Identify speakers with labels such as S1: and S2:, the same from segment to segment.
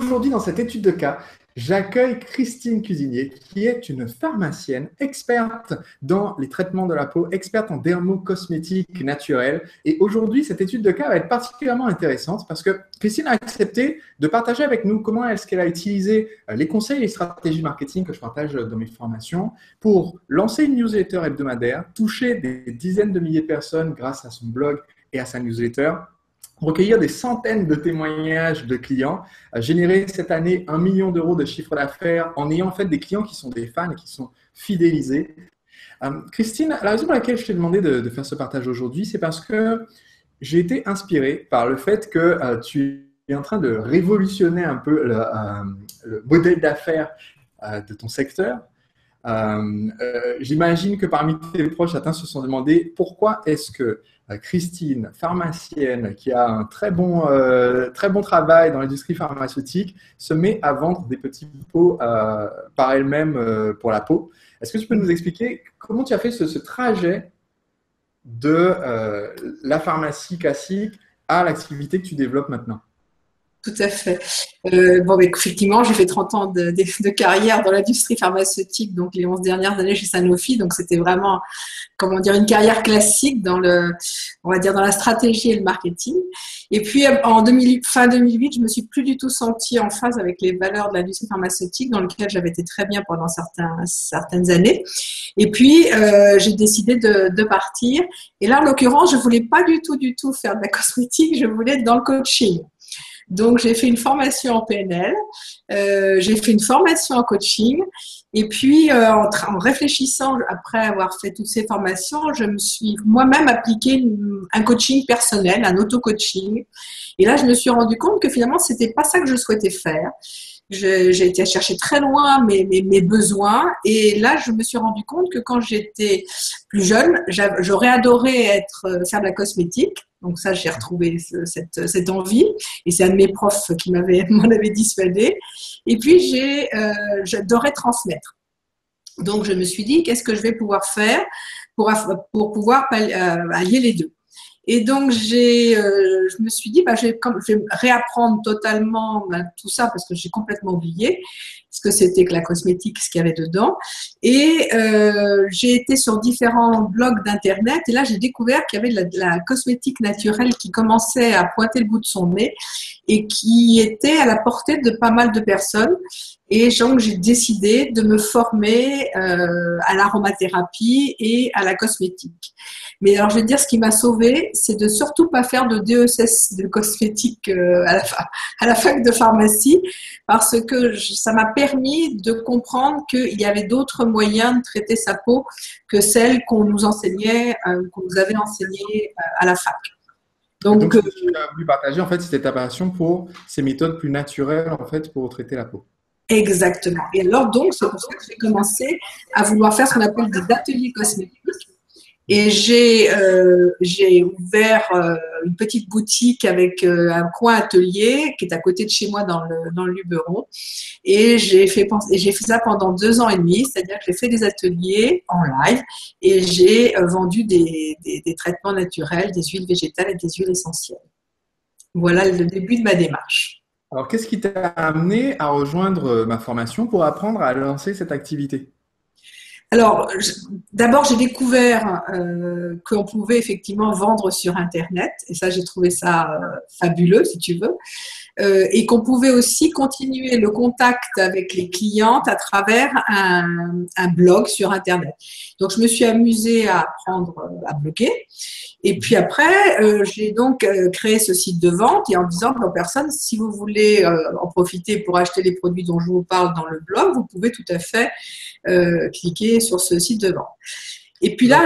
S1: aujourd'hui, dans cette étude de cas, j'accueille Christine Cuisinier, qui est une pharmacienne experte dans les traitements de la peau, experte en dermocosmétique naturelle. Et aujourd'hui, cette étude de cas va être particulièrement intéressante parce que Christine a accepté de partager avec nous comment est-ce qu'elle a utilisé les conseils et les stratégies marketing que je partage dans mes formations pour lancer une newsletter hebdomadaire, toucher des dizaines de milliers de personnes grâce à son blog et à sa newsletter, recueillir des centaines de témoignages de clients, générer cette année 1 million d'euros de chiffre d'affaires en ayant en fait des clients qui sont des fans et qui sont fidélisés. Christine, la raison pour laquelle je t'ai demandé de faire ce partage aujourd'hui, c'est parce que j'ai été inspiré par le fait que tu es en train de révolutionner un peu le modèle d'affaires de ton secteur. J'imagine que parmi tes proches, certains se sont demandé pourquoi est-ce que Christine, pharmacienne, qui a un très bon travail dans l'industrie pharmaceutique, se met à vendre des petits pots par elle-même pour la peau. Est-ce que tu peux nous expliquer comment tu as fait ce trajet de la pharmacie classique à l'activité que tu développes maintenant?
S2: Tout à fait. Effectivement, j'ai fait 30 ans de carrière dans l'industrie pharmaceutique, donc les 11 dernières années chez Sanofi. Donc, c'était vraiment, comment dire, une carrière classique dans on va dire, dans la stratégie et le marketing. Et puis, fin 2008, je me suis plus du tout sentie en phase avec les valeurs de l'industrie pharmaceutique, dans lequel j'avais été très bien pendant certaines années. Et puis, j'ai décidé de partir. Et là, en l'occurrence, je voulais pas du tout faire de la cosmétique, je voulais être dans le coaching. Donc, j'ai fait une formation en PNL, j'ai fait une formation en coaching et puis en réfléchissant, après avoir fait toutes ces formations, je me suis moi-même appliqué un coaching personnel, un auto-coaching. Et là, je me suis rendu compte que finalement, c'était pas ça que je souhaitais faire. J'ai été chercher très loin mes besoins et là, je me suis rendu compte que quand j'étais plus jeune, j'aurais adoré faire de la cosmétique. Donc ça, j'ai retrouvé cette envie et c'est un de mes profs qui m'en avait dissuadé. Et puis, j'adorais transmettre. Donc, je me suis dit, qu'est-ce que je vais pouvoir faire pour pouvoir allier les deux? Et donc, je me suis dit, je vais réapprendre totalement tout ça parce que j'ai complètement oublié ce que c'était que la cosmétique, ce qu'il y avait dedans. Et j'ai été sur différents blogs d'Internet et là, j'ai découvert qu'il y avait de la cosmétique naturelle qui commençait à pointer le bout de son nez et qui était à la portée de pas mal de personnes. Et donc, j'ai décidé de me former à l'aromathérapie et à la cosmétique. Mais alors, je vais te dire, ce qui m'a sauvée, c'est de surtout pas faire de DESS de cosmétique à la fac de pharmacie, parce que ça m'a permis de comprendre qu'il y avait d'autres moyens de traiter sa peau que celles qu'on nous enseignait, qu'on nous avait enseignées à la fac.
S1: Donc, ce que tu as voulu partager, en fait, c'était ta passion pour ces méthodes plus naturelles, en fait, pour traiter la peau.
S2: Exactement. Et alors, donc, c'est pour ça que j'ai commencé à vouloir faire ce qu'on appelle des ateliers cosmétiques. Et j'ai ouvert une petite boutique avec un coin atelier qui est à côté de chez moi dans le Luberon. Et j'ai fait ça pendant 2 ans et demi, c'est-à-dire que j'ai fait des ateliers en live et j'ai vendu des traitements naturels, des huiles végétales et des huiles essentielles. Voilà le début de ma démarche.
S1: Alors, qu'est-ce qui t'a amené à rejoindre ma formation pour apprendre à lancer cette activité?
S2: Alors, d'abord, j'ai découvert qu'on pouvait effectivement vendre sur Internet, et ça, j'ai trouvé ça fabuleux, si tu veux, et qu'on pouvait aussi continuer le contact avec les clientes à travers un blog sur Internet. Donc, je me suis amusée à apprendre à bloguer. Et puis après, j'ai donc créé ce site de vente et en disant aux personnes, si vous voulez en profiter pour acheter les produits dont je vous parle dans le blog, vous pouvez tout à fait cliquer sur ce site de vente. Et puis là,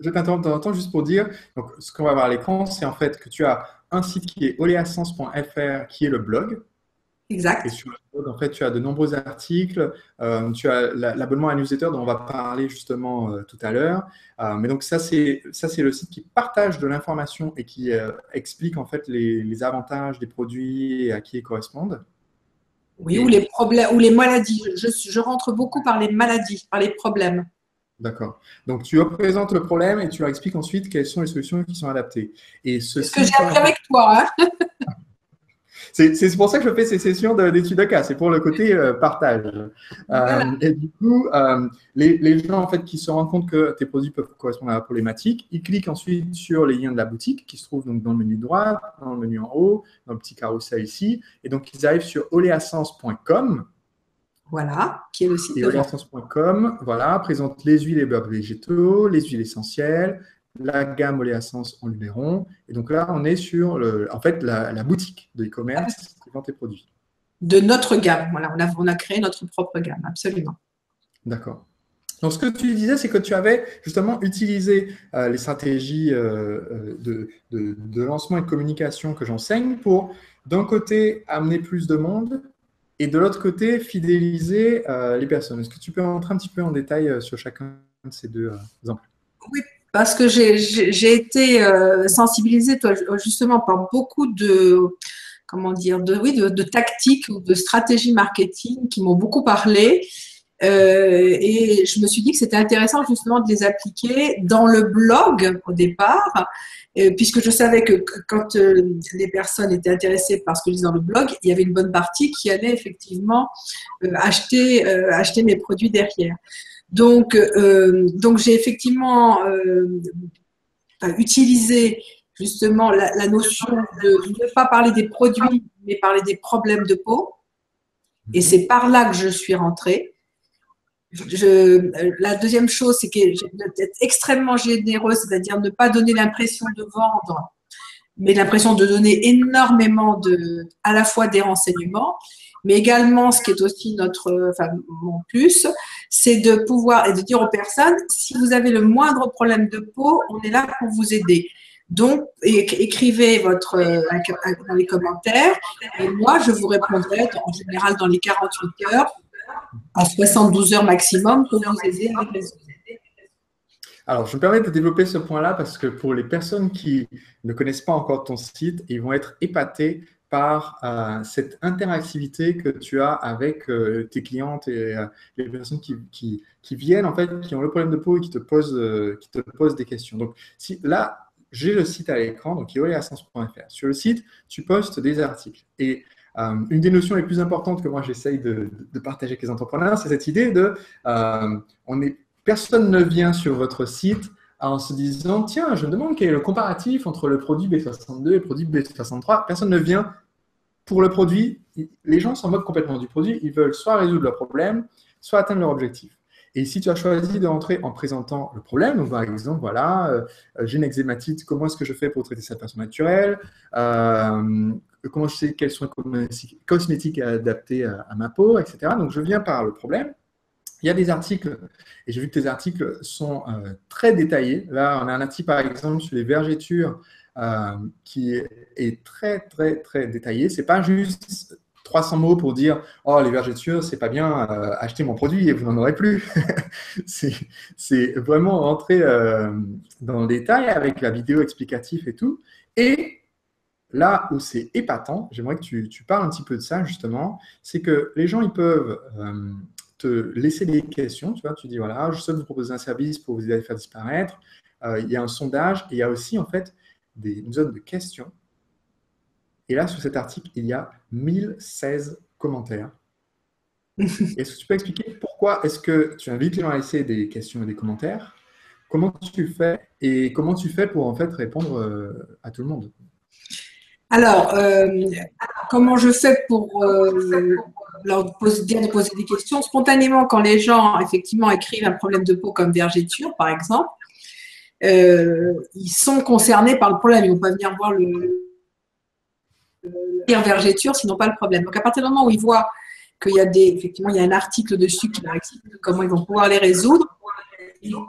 S1: je t'interromps juste pour dire, donc ce qu'on va voir à l'écran, c'est en fait que tu as un site qui est oleassence.fr qui est le blog.
S2: Exact.
S1: Et sur le blog, en fait, tu as de nombreux articles, tu as l'abonnement à la newsletter dont on va parler justement tout à l'heure. Mais donc ça, c'est le site qui partage de l'information et qui explique en fait les avantages des produits et à qui ils correspondent.
S2: Oui, ou les problèmes, ou les maladies. Je rentre beaucoup par les maladies, par les problèmes.
S1: D'accord. Donc, tu représentes le problème et tu leur expliques ensuite quelles sont les solutions qui sont adaptées. Et
S2: c'est ce que j'ai appris avec toi. Hein.
S1: C'est pour ça que je fais ces sessions d'études de cas, c'est pour le côté partage.
S2: Voilà.
S1: Et du coup, les gens en fait, qui se rendent compte que tes produits peuvent correspondre à la problématique, ils cliquent ensuite sur les liens de la boutique qui se trouvent donc dans le menu droit, dans le menu en haut, dans le petit carrousel ici. Et donc, ils arrivent sur oleassence.com.
S2: Voilà, qui est le site
S1: Et
S2: de vente.
S1: oleassence.com, voilà, présente les huiles et beurres végétaux, les huiles essentielles, la gamme Oleassence en Luberon. Et donc là, on est sur en fait, la boutique de e-commerce qui vend tes produits.
S2: De notre gamme. Voilà, on a créé notre propre gamme, absolument.
S1: D'accord. Donc, ce que tu disais, c'est que tu avais justement utilisé les stratégies de lancement et de communication que j'enseigne pour, d'un côté, amener plus de monde et de l'autre côté, fidéliser les personnes. Est-ce que tu peux entrer un petit peu en détail sur chacun de ces deux exemples?
S2: Oui, parce que j'ai été sensibilisée, toi, justement, par beaucoup comment dire, de tactiques ou de stratégies marketing qui m'ont beaucoup parlé. Et je me suis dit que c'était intéressant justement de les appliquer dans le blog au départ, puisque je savais que quand les personnes étaient intéressées par ce que je disais dans le blog, il y avait une bonne partie qui allait effectivement acheter mes produits derrière. Donc j'ai effectivement utilisé justement la notion de ne pas parler des produits, mais parler des problèmes de peau. Et c'est par là que je suis rentrée. La deuxième chose, c'est d'être extrêmement généreuse, c'est-à-dire ne pas donner l'impression de vendre, mais l'impression de donner énormément à la fois des renseignements, mais également, ce qui est aussi mon plus, c'est de pouvoir et de dire aux personnes, si vous avez le moindre problème de peau, on est là pour vous aider. Donc, écrivez dans les commentaires et moi, je vous répondrai en général dans les 48 heures à 72 heures maximum pour vous aider à résoudre.
S1: Alors, je me permets de développer ce point-là parce que pour les personnes qui ne connaissent pas encore ton site, ils vont être épatés par cette interactivité que tu as avec tes clientes et les personnes qui viennent, en fait, qui ont le problème de peau et qui te posent des questions. Donc, là, j'ai le site à l'écran, donc oleassence.fr. Sur le site, tu postes des articles. Et une des notions les plus importantes que moi j'essaye de partager avec les entrepreneurs, c'est cette idée de personne ne vient sur votre site en se disant tiens, je me demande quel est le comparatif entre le produit B62 et le produit B63. Personne ne vient pour le produit. Les gens s'en moquent complètement du produit. Ils veulent soit résoudre leur problème, soit atteindre leur objectif. Et si tu as choisi de rentrer en présentant le problème, donc par exemple, voilà, j'ai une eczématite, comment est-ce que je fais pour traiter ça de façon naturelle, comment je sais quels sont les cosmétiques adaptés à ma peau, etc. Donc, je viens par le problème. Il y a des articles, et j'ai vu que tes articles sont très détaillés. Là, on a un article, par exemple, sur les vergetures qui est très, très, très détaillé. Ce n'est pas juste 300 mots pour dire « Oh, les vergetures, c'est pas bien, achetez mon produit et vous n'en aurez plus. » C'est vraiment rentrer dans le détail avec la vidéo explicative et tout. Et là où c'est épatant, j'aimerais que tu parles un petit peu de ça justement, c'est que les gens, ils peuvent te laisser des questions. Tu vois, tu dis, voilà, je souhaite vous proposer un service pour vous aider à les faire disparaître. Il y a un sondage et il y a aussi en fait une zone de questions. Et là, sur cet article, il y a 1016 commentaires. Est-ce que tu peux expliquer pourquoi est-ce que tu invites les gens à laisser des questions et des commentaires? Comment tu fais et comment tu fais pour en fait répondre à tout le monde?
S2: Alors, comment je fais pour leur dire de poser des questions? Spontanément, quand les gens, effectivement, écrivent un problème de peau comme vergeture, par exemple, ils sont concernés par le problème. Ils ne vont pas venir voir vergeture, sinon pas le problème. Donc, à partir du moment où ils voient qu'il y a effectivement, il y a un article dessus qui leur explique comment ils vont pouvoir les résoudre,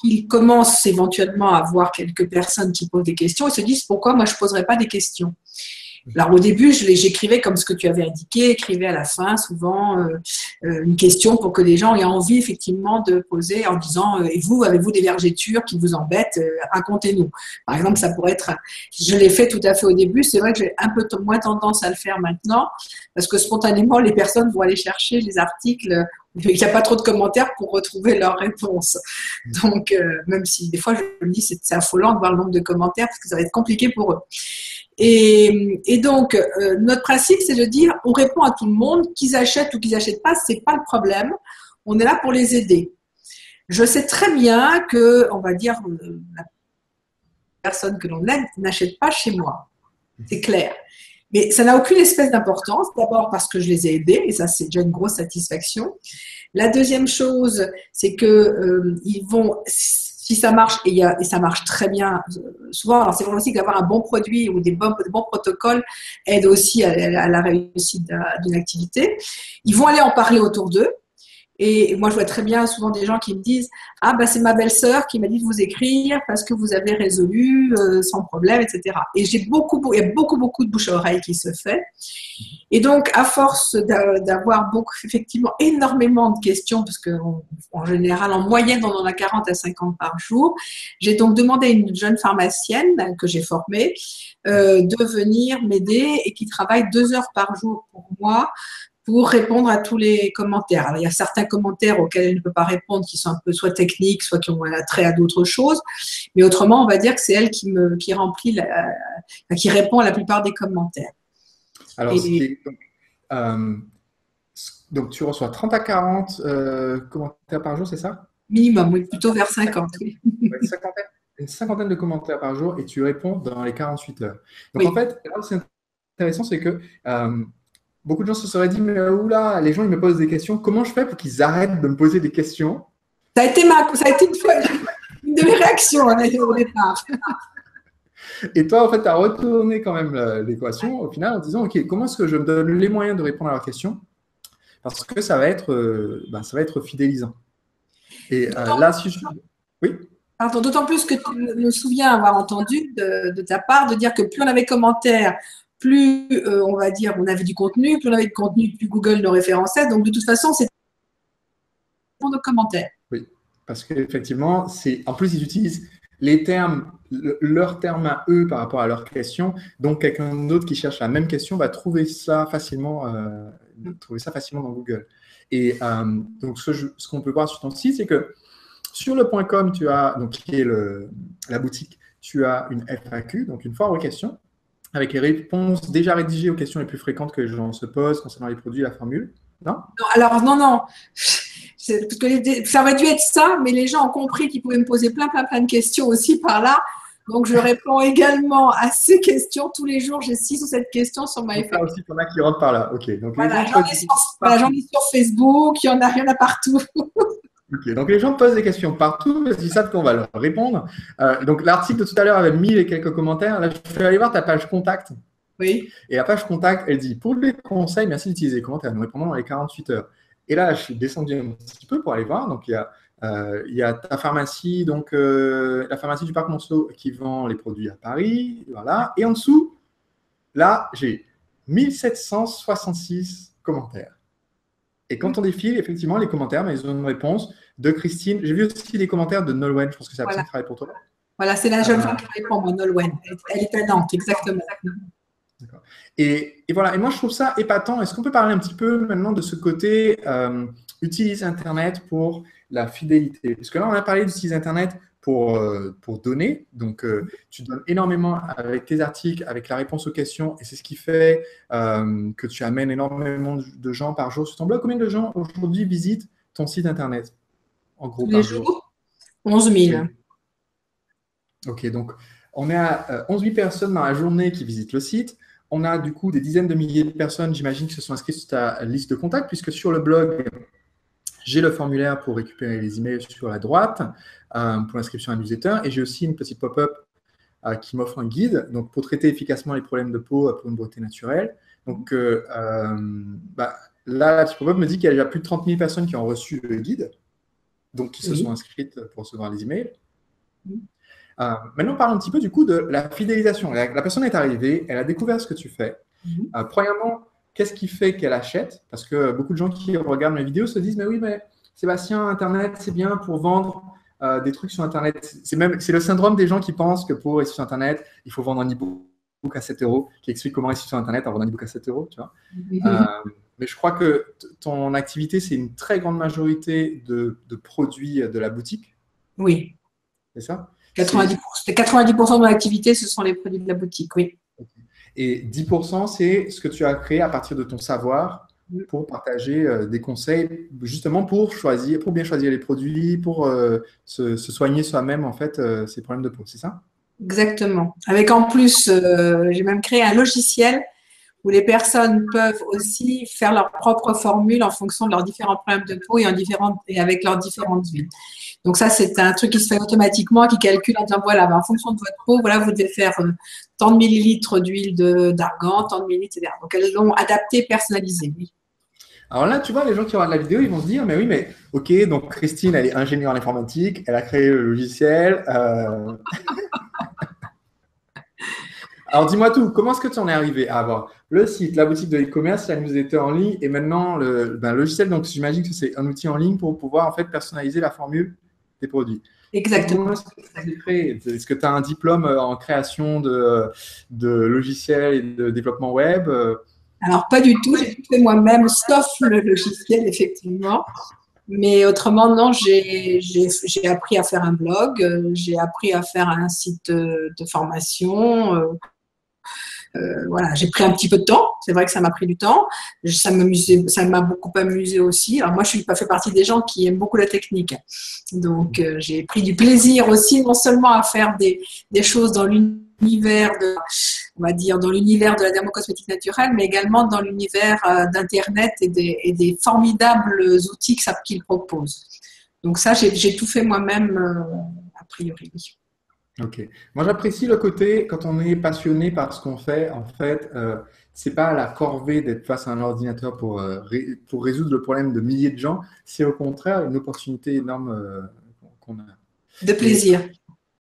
S2: ils commencent éventuellement à voir quelques personnes qui posent des questions et se disent pourquoi moi je ne poserais pas des questions. Alors au début, j'écrivais comme ce que tu avais indiqué, écrivais à la fin souvent une question pour que les gens aient envie effectivement de poser en disant et vous, avez-vous des vergetures qui vous embêtent? Racontez-nous. Par exemple, ça pourrait être, je l'ai fait tout à fait au début, c'est vrai que j'ai un peu moins tendance à le faire maintenant parce que spontanément, les personnes vont aller chercher les articles. Il n'y a pas trop de commentaires pour retrouver leurs réponses. Donc, même si des fois, je me dis c'est affolant de voir le nombre de commentaires parce que ça va être compliqué pour eux. Et donc, notre principe, c'est de dire, on répond à tout le monde, qu'ils achètent ou qu'ils n'achètent pas, c'est pas le problème. On est là pour les aider. Je sais très bien que, on va dire, la personne que l'on aide n'achète pas chez moi. C'est clair. Mais ça n'a aucune espèce d'importance. D'abord parce que je les ai aidés, et ça, c'est déjà une grosse satisfaction. La deuxième chose, c'est que ils vont, si ça marche, et ça marche très bien, souvent, alors c'est vrai aussi qu'avoir un bon produit ou des bons protocoles aide aussi à la réussite d'une activité. Ils vont aller en parler autour d'eux. Et moi, je vois très bien souvent des gens qui me disent « Ah, bah, c'est ma belle-sœur qui m'a dit de vous écrire parce que vous avez résolu sans problème, etc. » Et il y a beaucoup de bouche à oreille qui se fait. Et donc, à force d'avoir effectivement énormément de questions, parce qu'en général, en moyenne, on en a 40 à 50 par jour, j'ai donc demandé à une jeune pharmacienne que j'ai formée de venir m'aider et qui travaille 2 heures par jour pour moi, pour répondre à tous les commentaires. Alors, il y a certains commentaires auxquels elle ne peut pas répondre qui sont un peu soit techniques, soit qui ont un attrait à d'autres choses. Mais autrement, on va dire que c'est elle qui répond à la plupart des commentaires.
S1: Alors, donc, tu reçois 30 à 40 commentaires par jour, c'est ça?
S2: Minimum, oui, plutôt vers 50. Oui.
S1: Une cinquantaine de commentaires par jour et tu réponds dans les 48 heures. Donc,
S2: oui.
S1: En fait, là où c'est intéressant, c'est que beaucoup de gens se seraient dit, mais oula, les gens, ils me posent des questions. Comment je fais pour qu'ils arrêtent de me poser des questions?
S2: Ça a été une de mes réactions au départ.
S1: Et toi, en fait, tu as retourné quand même l'équation au final en disant, OK, comment est-ce que je me donne les moyens de répondre à leurs questions? Parce que ça va être fidélisant. Et là, si je... Oui?
S2: Pardon, d'autant plus que tu me souviens avoir entendu de ta part de dire que plus on avait de commentaires, plus on va dire on avait du contenu, plus on avait de contenu, plus Google nous référençait. Donc de toute façon, c'est pour nos commentaires.
S1: Oui, parce qu'effectivement, en plus, ils utilisent les termes, leurs termes à eux par rapport à leurs questions. Donc, quelqu'un d'autre qui cherche la même question va trouver ça facilement, dans Google. Et donc, ce qu'on peut voir sur ton site, c'est que sur le .com, tu as, donc, qui est la boutique, tu as une FAQ, donc une foire aux questions, avec les réponses déjà rédigées aux questions les plus fréquentes que les gens se posent concernant les produits et la formule. Non?
S2: Alors, non. Parce que ça aurait dû être ça, mais les gens ont compris qu'ils pouvaient me poser plein de questions aussi par là. Donc, je réponds également à ces questions. Tous les jours, j'ai 6 ou 7 questions sur ma FAQ.
S1: aussi, il y en a qui rentrent par là. OK. Donc,
S2: voilà, j'en ai sur Facebook, il y en a partout.
S1: Ok, donc les gens posent des questions partout parce qu'ils savent qu'on va leur répondre. Donc l'article de tout à l'heure avait 1000 et quelques commentaires. Là, je vais aller voir ta page contact.
S2: Oui.
S1: Et la page contact, elle dit « Pour les conseils, merci d'utiliser les commentaires. Nous répondons dans les 48 heures. » Et là, je suis descendu un petit peu pour aller voir. Donc il y a ta pharmacie, donc la pharmacie du Parc Monceau qui vend les produits à Paris. Voilà. Et en dessous, là, j'ai 1766 commentaires. Et quand on défile, effectivement, les commentaires, mais ils ont une réponse de Christine. J'ai vu aussi les commentaires de Nolwenn. Je pense que c'est la personne qui travaille pour toi.
S2: Voilà, c'est la jeune femme qui répond, moi, Nolwenn. Elle est à Nantes, exactement.
S1: D'accord. Et voilà. Et moi, je trouve ça épatant. Est-ce qu'on peut parler un petit peu maintenant de ce côté utilise Internet pour la fidélité? Parce que là, on a parlé d'utiliser Internet pour donner. Donc, tu donnes énormément avec tes articles, avec la réponse aux questions. Et c'est ce qui fait que tu amènes énormément de gens par jour sur ton blog. Combien de gens aujourd'hui visitent ton site Internet, en gros, par jour?
S2: 11 000.
S1: OK, donc on est à 11 000 personnes dans la journée qui visitent le site. On a du coup des dizaines de milliers de personnes, j'imagine, qui se sont inscrites sur ta liste de contacts, puisque sur le blog, j'ai le formulaire pour récupérer les emails sur la droite pour l'inscription à la newsletter. Et j'ai aussi une petite pop-up qui m'offre un guide donc pour traiter efficacement les problèmes de peau pour une beauté naturelle. Donc là, la petite pop-up me dit qu'il y a déjà plus de 30 000 personnes qui ont reçu le guide, donc qui se sont inscrites pour recevoir les emails. Maintenant, parlons un petit peu du coup de la fidélisation. La personne est arrivée, elle a découvert ce que tu fais. Premièrement, qu'est-ce qui fait qu'elle achète? Parce que beaucoup de gens qui regardent mes vidéos se disent « Mais oui, mais Sébastien, Internet, c'est bien pour vendre des trucs sur Internet. » C'est le syndrome des gens qui pensent que pour réussir sur Internet, il faut vendre un e-book à 7 €, qui explique comment réussir sur Internet en vendant un e-book à 7 €. Tu vois. Mais je crois que ton activité, c'est une très grande majorité de produits de la boutique.
S2: Oui.
S1: C'est ça?
S2: 90% de mon activité, ce sont les produits de la boutique, oui.
S1: Et 10%, c'est ce que tu as créé à partir de ton savoir pour partager des conseils, justement pour choisir, pour bien choisir les produits, pour se soigner soi-même, en fait, ses problèmes de peau, c'est ça?
S2: Exactement. Avec en plus, j'ai même créé un logiciel où les personnes peuvent aussi faire leur propre formule en fonction de leurs différents problèmes de peau et avec leurs différentes huiles. Donc ça, c'est un truc qui se fait automatiquement, qui calcule en disant, voilà, en fonction de votre peau, voilà, vous devez faire tant de millilitres d'huile d'argan, tant de millilitres, etc. Donc elles l'ont adapté, personnalisé, oui.
S1: Alors là, tu vois, les gens qui regardent la vidéo, ils vont se dire, mais oui, mais ok, donc Christine, elle est ingénieure en informatique, elle a créé le logiciel. Alors dis-moi tout, comment est-ce que tu en es arrivé à avoir le site, la boutique de e-commerce, la newsletter en ligne et maintenant le logiciel, donc j'imagine que c'est un outil en ligne pour pouvoir en fait personnaliser la formule des produits.
S2: Exactement.
S1: Comment est-ce que ça s'est créé? Est-ce que tu as un diplôme en création de logiciels et de développement web?
S2: Alors, pas du tout, j'ai tout fait moi-même, sauf le logiciel, effectivement. Mais autrement, non, j'ai appris à faire un blog, j'ai appris à faire un site de formation. Voilà, j'ai pris un petit peu de temps. C'est vrai que ça m'a pris du temps. Ça m'a beaucoup amusé aussi. Alors moi, je suis pas fait partie des gens qui aiment beaucoup la technique. Donc, j'ai pris du plaisir aussi, non seulement à faire des choses dans l'univers on va dire, dans l'univers de la dermocosmétique naturelle, mais également dans l'univers d'Internet et des formidables outils qu'il propose. Donc ça, j'ai tout fait moi-même, a priori.
S1: Ok. Moi, j'apprécie le côté, quand on est passionné par ce qu'on fait, en fait, c'est pas la corvée d'être face à un ordinateur pour résoudre le problème de milliers de gens, c'est au contraire une opportunité énorme qu'on a.
S2: De
S1: Et
S2: plaisir.